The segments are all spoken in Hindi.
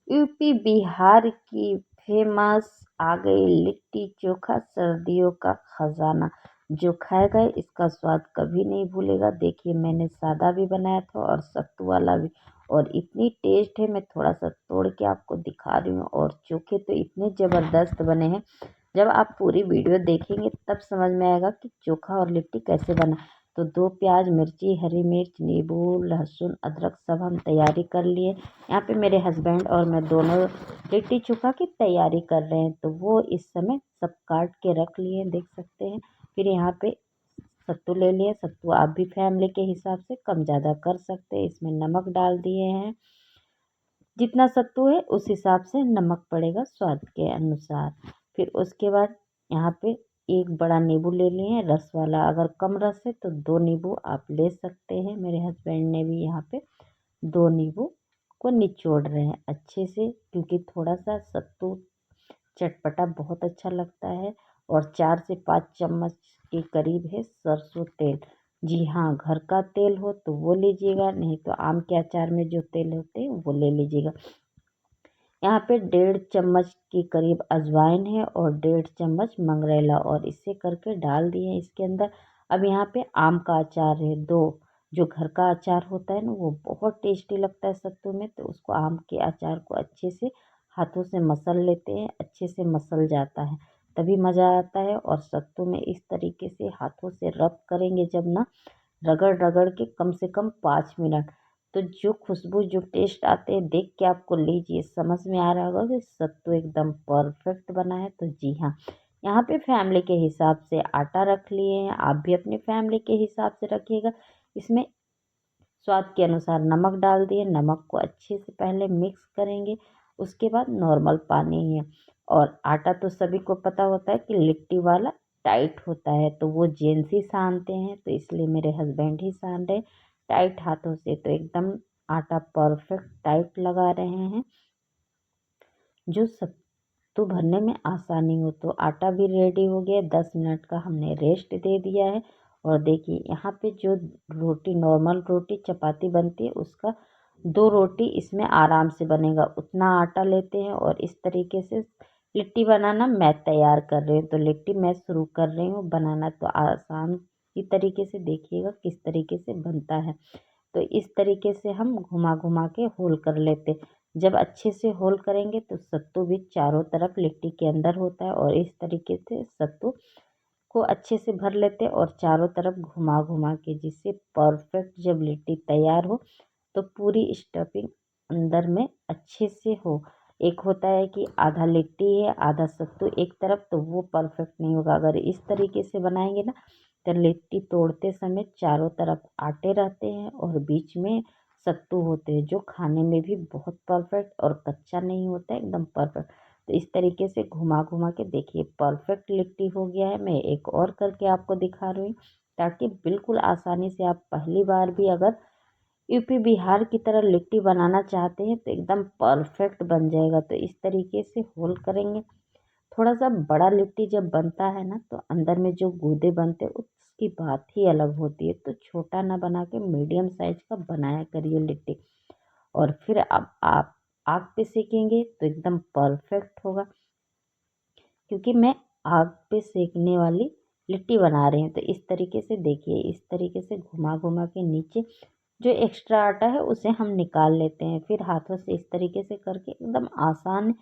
यूपी बिहार की फेमस आ गई लिट्टी चोखा, सर्दियों का खजाना। जो खाएगा इसका स्वाद कभी नहीं भूलेगा। देखिए, मैंने सादा भी बनाया था और सत्तू वाला भी, और इतनी टेस्ट है। मैं थोड़ा सा तोड़ के आपको दिखा रही हूँ। और चोखे तो इतने ज़बरदस्त बने हैं, जब आप पूरी वीडियो देखेंगे तब समझ में आएगा कि चोखा और लिट्टी कैसे बना। तो 2 प्याज, मिर्ची, हरी मिर्च, नींबू, लहसुन, अदरक सब हम तैयारी कर लिए। यहाँ पे मेरे हस्बैंड और मैं दोनों लिट्टी चोखा की तैयारी कर रहे हैं, तो वो इस समय सब काट के रख लिए, देख सकते हैं। फिर यहाँ पे सत्तू ले लिए। सत्तू आप भी फैमिली के हिसाब से कम ज़्यादा कर सकते हैं। इसमें नमक डाल दिए हैं, जितना सत्तू है उस हिसाब से नमक पड़ेगा स्वाद के अनुसार। फिर उसके बाद यहाँ पे एक बड़ा नींबू ले लिए हैं, रस वाला। अगर कम रस है तो 2 नींबू आप ले सकते हैं। मेरे हस्बैंड ने भी यहाँ पे 2 नींबू को निचोड़ रहे हैं अच्छे से, क्योंकि थोड़ा सा सत्तू चटपटा बहुत अच्छा लगता है। और 4 से 5 चम्मच के करीब है सरसों तेल। जी हाँ, घर का तेल हो तो वो लीजिएगा, नहीं तो आम के अचार में जो तेल होते हैं वो ले लीजिएगा। यहाँ पे 1.5 चम्मच के करीब अजवाइन है और 1.5 चम्मच मंगरेला, और इसे करके डाल दिए हैं इसके अंदर। अब यहाँ पे आम का अचार है 2। जो घर का अचार होता है ना, वो बहुत टेस्टी लगता है सत्तू में। तो उसको, आम के अचार को अच्छे से हाथों से मसल लेते हैं। अच्छे से मसल जाता है तभी मज़ा आता है। और सत्तू में इस तरीके से हाथों से रब करेंगे जब ना, रगड़ रगड़ के कम से कम 5 मिनट, तो जो खुशबू, जो टेस्ट आते हैं, देख के आपको लीजिए समझ में आ रहा होगा कि सत्तू एकदम परफेक्ट बना है। तो जी हाँ, यहाँ पे फैमिली के हिसाब से आटा रख लिए हैं, आप भी अपनी फैमिली के हिसाब से रखिएगा। इसमें स्वाद के अनुसार नमक डाल दिए। नमक को अच्छे से पहले मिक्स करेंगे, उसके बाद नॉर्मल पानी है। और आटा तो सभी को पता होता है कि लिट्टी वाला टाइट होता है, तो वो जेंट्स ही सानते हैं, तो इसलिए मेरे हस्बैंड ही सान रहे टाइट हाथों से। तो एकदम आटा परफेक्ट टाइट लगा रहे हैं, जो सत्तू भरने में आसानी हो। तो आटा भी रेडी हो गया। 10 मिनट का हमने रेस्ट दे दिया है। और देखिए, यहाँ पे जो रोटी, नॉर्मल रोटी चपाती बनती है, उसका 2 रोटी इसमें आराम से बनेगा, उतना आटा लेते हैं। और इस तरीके से लिट्टी बनाना मैं तैयार कर रही हूँ। तो लिट्टी मैं शुरू कर रही हूँ बनाना, तो आसान ही तरीके से देखिएगा किस तरीके से बनता है। तो इस तरीके से हम घुमा घुमा के होल कर लेते। जब अच्छे से होल करेंगे तो सत्तू भी चारों तरफ लिट्टी के अंदर होता है, और इस तरीके से सत्तू को अच्छे से भर लेते और चारों तरफ घुमा घुमा के, जिससे परफेक्ट जब लिट्टी तैयार हो तो पूरी स्टफिंग अंदर में अच्छे से हो। एक होता है कि आधा लिट्टी है आधा सत्तू एक तरफ, तो वो परफेक्ट नहीं होगा। अगर इस तरीके से बनाएंगे ना, तो लिट्टी तोड़ते समय चारों तरफ आटे रहते हैं और बीच में सत्तू होते हैं, जो खाने में भी बहुत परफेक्ट और कच्चा नहीं होता है, एकदम परफेक्ट। तो इस तरीके से घुमा घुमा के देखिए, परफेक्ट लिट्टी हो गया है। मैं एक और करके आपको दिखा रही हूँ, ताकि बिल्कुल आसानी से आप पहली बार भी अगर यूपी बिहार की तरह लिट्टी बनाना चाहते हैं तो एकदम परफेक्ट बन जाएगा। तो इस तरीके से होल करेंगे। थोड़ा सा बड़ा लिट्टी जब बनता है ना, तो अंदर में जो गूदे बनते हैं उसकी बात ही अलग होती है। तो छोटा ना बना के मीडियम साइज का बनाया करिए लिट्टी। और फिर अब आप आग पे सेकेंगे तो एकदम परफेक्ट होगा, क्योंकि मैं आग पे सेकने वाली लिट्टी बना रही हूँ। तो इस तरीके से देखिए, इस तरीके से घुमा घुमा के नीचे जो एक्स्ट्रा आटा है उसे हम निकाल लेते हैं। फिर हाथों से इस तरीके से करके एकदम आसान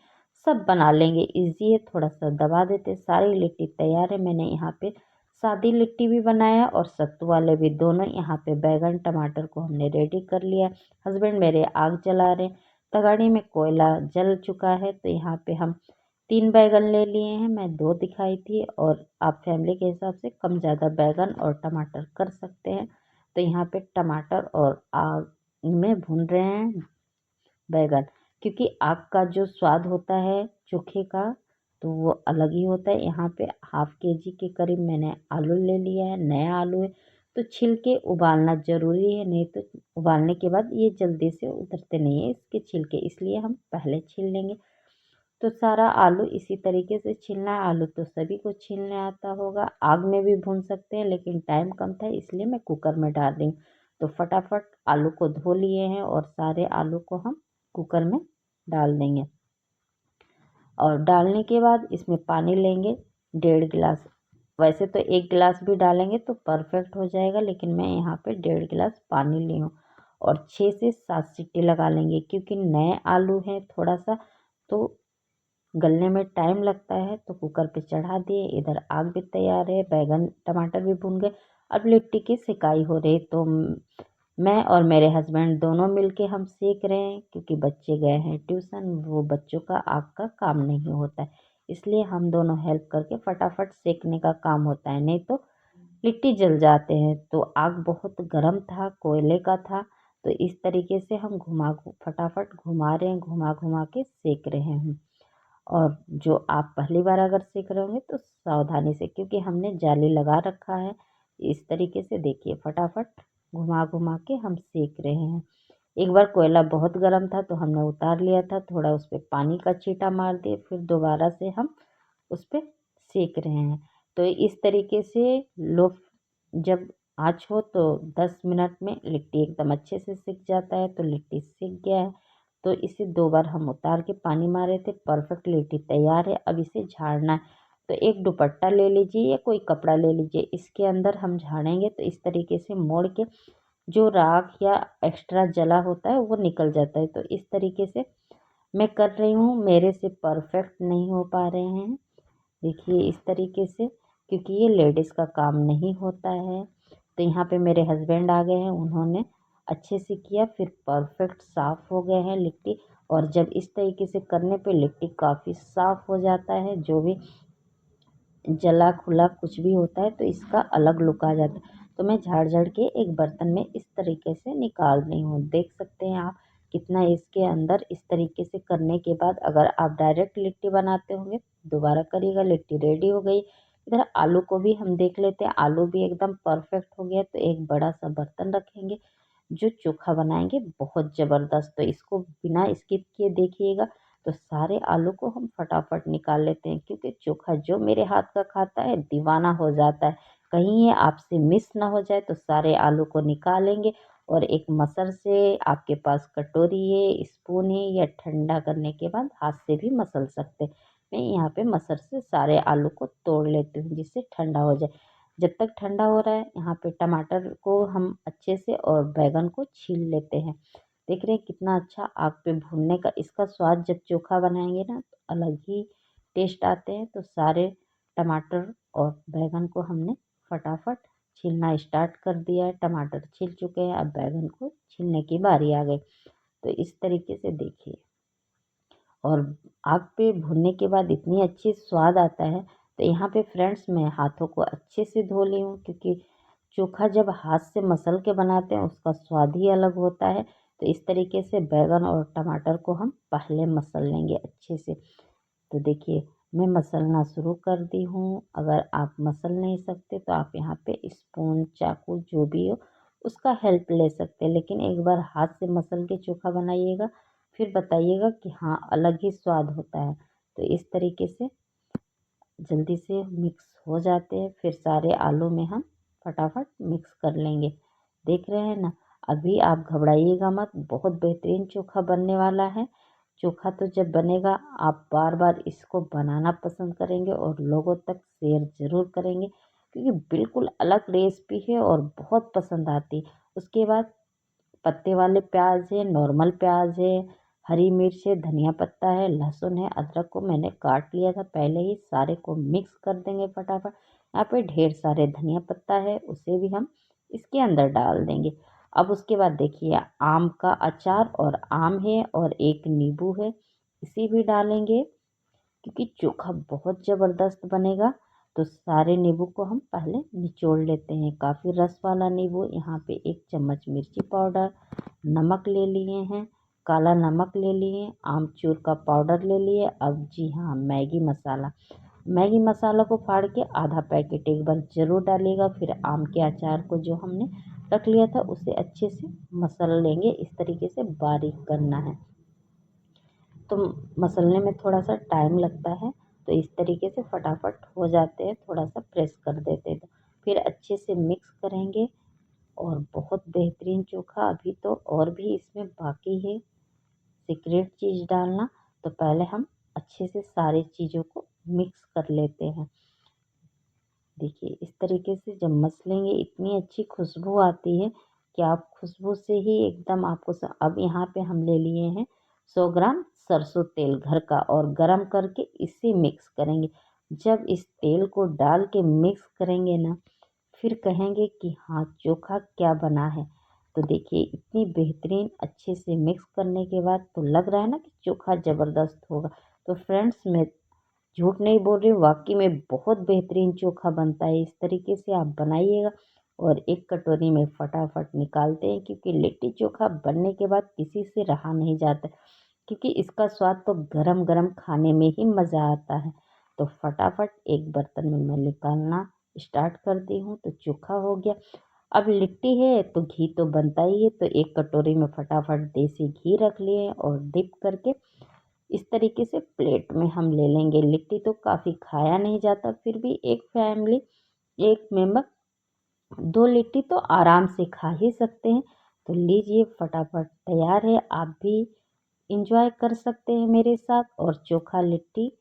सब बना लेंगे। इजी है, थोड़ा सा दबा देते। सारी लिट्टी तैयार है। मैंने यहाँ पे सादी लिट्टी भी बनाया और सत्तू वाले भी, दोनों। यहाँ पे बैगन टमाटर को हमने रेडी कर लिया। हस्बैंड मेरे आग जला रहे। तगाड़ी में कोयला जल चुका है, तो यहाँ पे हम 3 बैगन ले लिए हैं। मैं 2 दिखाई थी, और आप फैमिली के हिसाब से कम ज़्यादा बैगन और टमाटर कर सकते हैं। तो यहाँ पे टमाटर और आग में भून रहे हैं बैगन, क्योंकि आग का जो स्वाद होता है चोखे का, तो वो अलग ही होता है। यहाँ पे ½ kg के करीब मैंने आलू ले लिया है, नया आलू है। तो छिल के उबालना ज़रूरी है, नहीं तो उबालने के बाद ये जल्दी से उतरते नहीं है इसके छिलके, इसलिए हम पहले छील लेंगे। तो सारा आलू इसी तरीके से छीलना है। आलू तो सभी को छीलने आता होगा, आग में भी भून सकते हैं, लेकिन टाइम कम था इसलिए मैं कुकर में डाल रही हूँ। तो फटाफट आलू को धो लिए हैं और सारे आलू को हम कुकर में डाल देंगे। और डालने के बाद इसमें पानी लेंगे 1.5 गिलास। वैसे तो 1 गिलास भी डालेंगे तो परफेक्ट हो जाएगा, लेकिन मैं यहाँ पे 1.5 गिलास पानी ली हूँ। और 6 से 7 सीटी लगा लेंगे, क्योंकि नए आलू हैं थोड़ा सा तो गलने में टाइम लगता है। तो कुकर पे चढ़ा दिए, इधर आग भी तैयार है, बैगन टमाटर भी भून गए। अब लिट्टी की सिकाई हो रही, तो मैं और मेरे हस्बैंड दोनों मिलके हम सेक रहे हैं, क्योंकि बच्चे गए हैं ट्यूशन, वो बच्चों का आग का काम नहीं होता है, इसलिए हम दोनों हेल्प करके फटाफट सेकने का काम होता है, नहीं तो लिट्टी जल जाते हैं। तो आग बहुत गर्म था, कोयले का था, तो इस तरीके से हम फटाफट घुमा रहे हैं, घुमा घुमा के सेक रहे हैं। और जो आप पहली बार अगर सीख रहे होंगे तो सावधानी से, क्योंकि हमने जाली लगा रखा है। इस तरीके से देखिए फटाफट घुमा घुमा के हम सेक रहे हैं। एक बार कोयला बहुत गर्म था तो हमने उतार लिया था, थोड़ा उस पर पानी का छींटा मार दिए, फिर दोबारा से हम उस पर सेक रहे हैं। तो इस तरीके से लो जब आँच हो तो 10 मिनट में लिट्टी एकदम अच्छे से सिक जाता है। तो लिट्टी सिक गया है, तो इसे 2 बार हम उतार के पानी मारे थे, परफेक्ट लिट्टी तैयार है। अब इसे झाड़ना है, तो एक दुपट्टा ले लीजिए या कोई कपड़ा ले लीजिए, इसके अंदर हम झाड़ेंगे तो इस तरीके से मोड़ के जो राख या एक्स्ट्रा जला होता है वो निकल जाता है। तो इस तरीके से मैं कर रही हूँ, मेरे से परफेक्ट नहीं हो पा रहे हैं, देखिए इस तरीके से, क्योंकि ये लेडीज़ का काम नहीं होता है। तो यहाँ पे मेरे हस्बैंड आ गए हैं, उन्होंने अच्छे से किया, फिर परफेक्ट साफ़ हो गए हैं लिट्टी। और जब इस तरीके से करने पे लिट्टी काफ़ी साफ़ हो जाता है, जो भी जला खुला कुछ भी होता है तो इसका अलग लुक आ जाता है। तो मैं झाड़ झाड़ के एक बर्तन में इस तरीके से निकाल रही हूँ, देख सकते हैं आप कितना इसके अंदर। इस तरीके से करने के बाद अगर आप डायरेक्ट लिट्टी बनाते होंगे दोबारा करिएगा, लिट्टी रेडी हो गई। इधर आलू को भी हम देख लेते हैं, आलू भी एकदम परफेक्ट हो गया। तो एक बड़ा सा बर्तन रखेंगे, जो चोखा बनाएंगे बहुत ज़बरदस्त, तो इसको बिना स्किप किए देखिएगा। तो सारे आलू को हम फटाफट निकाल लेते हैं, क्योंकि चोखा जो मेरे हाथ का खाता है दीवाना हो जाता है। कहीं ये आपसे मिस ना हो जाए, तो सारे आलू को निकालेंगे और एक मसर से, आपके पास कटोरी है, स्पून है, या ठंडा करने के बाद हाथ से भी मसल सकते हैं। मैं यहाँ पे मसर से सारे आलू को तोड़ लेती हूँ, जिससे ठंडा हो जाए। जब तक ठंडा हो रहा है, यहाँ पे टमाटर को हम अच्छे से और बैगन को छील लेते हैं। देख रहे हैं कितना अच्छा आग पे भूनने का इसका स्वाद, जब चोखा बनाएंगे ना तो अलग ही टेस्ट आते हैं। तो सारे टमाटर और बैगन को हमने फटाफट छीलना स्टार्ट कर दिया है। टमाटर छिल चुके हैं, अब बैगन को छीलने की बारी आ गई। तो इस तरीके से देखिए, और आग पे भूनने के बाद इतनी अच्छी स्वाद आता है। तो यहाँ पे फ्रेंड्स मैं हाथों को अच्छे से धो ली हूँ, क्योंकि चोखा जब हाथ से मसल के बनाते हैं उसका स्वाद ही अलग होता है। तो इस तरीके से बैगन और टमाटर को हम पहले मसल लेंगे अच्छे से। तो देखिए मैं मसलना शुरू कर दी हूँ। अगर आप मसल नहीं सकते तो आप यहाँ पे स्पून चाकू जो भी हो उसका हेल्प ले सकते हैं, लेकिन एक बार हाथ से मसल के चोखा बनाइएगा, फिर बताइएगा कि हाँ अलग ही स्वाद होता है। तो इस तरीके से जल्दी से मिक्स हो जाते हैं, फिर सारे आलू में हम फटाफट मिक्स कर लेंगे। देख रहे हैं ना, अभी आप घबराइएगा मत, बहुत बेहतरीन चोखा बनने वाला है। चोखा तो जब बनेगा आप बार बार इसको बनाना पसंद करेंगे और लोगों तक शेयर ज़रूर करेंगे, क्योंकि बिल्कुल अलग रेसिपी है और बहुत पसंद आती है। उसके बाद पत्ते वाले प्याज है, नॉर्मल प्याज है, हरी मिर्च है, धनिया पत्ता है, लहसुन है, अदरक को मैंने काट लिया था पहले ही, सारे को मिक्स कर देंगे फटाफट। यहाँ पे ढेर सारे धनिया पत्ता है, उसे भी हम इसके अंदर डाल देंगे। अब उसके बाद देखिए आम का अचार और आम है और एक नींबू है, इसे भी डालेंगे, क्योंकि चोखा बहुत ज़बरदस्त बनेगा। तो सारे नींबू को हम पहले निचोड़ लेते हैं, काफ़ी रस वाला नींबू। यहाँ पे 1 चम्मच मिर्ची पाउडर, नमक ले लिए हैं, काला नमक ले लिए, आमचूर का पाउडर ले लिए। अब जी हाँ, मैगी मसाला, मैगी मसाला को फाड़ के आधा पैकेट एक बार ज़रूर डालिएगा। फिर आम के अचार को जो हमने रख लिया था उसे अच्छे से मसल लेंगे, इस तरीके से बारीक करना है। तो मसलने में थोड़ा सा टाइम लगता है, तो इस तरीके से फटाफट हो जाते हैं, थोड़ा सा प्रेस कर देते हैं। तो फिर अच्छे से मिक्स करेंगे, और बहुत बेहतरीन चोखा, अभी तो और भी इसमें बाकी है सीक्रेट चीज़ डालना। तो पहले हम अच्छे से सारी चीज़ों को मिक्स कर लेते हैं। देखिए इस तरीके से जब मस लेंगे इतनी अच्छी खुशबू आती है कि आप खुशबू से ही एकदम आपको अब यहाँ पे हम ले लिए हैं 100 ग्राम सरसों तेल घर का और गरम करके इसे मिक्स करेंगे। जब इस तेल को डाल के मिक्स करेंगे ना, फिर कहेंगे कि हाँ चोखा क्या बना है। तो देखिए इतनी बेहतरीन अच्छे से मिक्स करने के बाद तो लग रहा है ना कि चोखा ज़बरदस्त होगा। तो फ्रेंड्स मैं झूठ नहीं बोल रही हूँ, वाकई में बहुत बेहतरीन चोखा बनता है। इस तरीके से आप बनाइएगा और एक कटोरी में फटाफट निकालते हैं, क्योंकि लिट्टी चोखा बनने के बाद किसी से रहा नहीं जाता, क्योंकि इसका स्वाद तो गरम गरम खाने में ही मज़ा आता है। तो फटाफट एक बर्तन में मैं निकालना स्टार्ट करती हूँ। तो चोखा हो गया। अब लिट्टी है तो घी तो बनता ही है, तो एक कटोरी में फटाफट देसी घी रख लिए और डिप करके इस तरीके से प्लेट में हम ले लेंगे। लिट्टी तो काफ़ी खाया नहीं जाता, फिर भी एक फैमिली एक मेंबर 2 लिट्टी तो आराम से खा ही सकते हैं। तो लीजिए फटाफट तैयार है, आप भी इंजॉय कर सकते हैं मेरे साथ और चोखा लिट्टी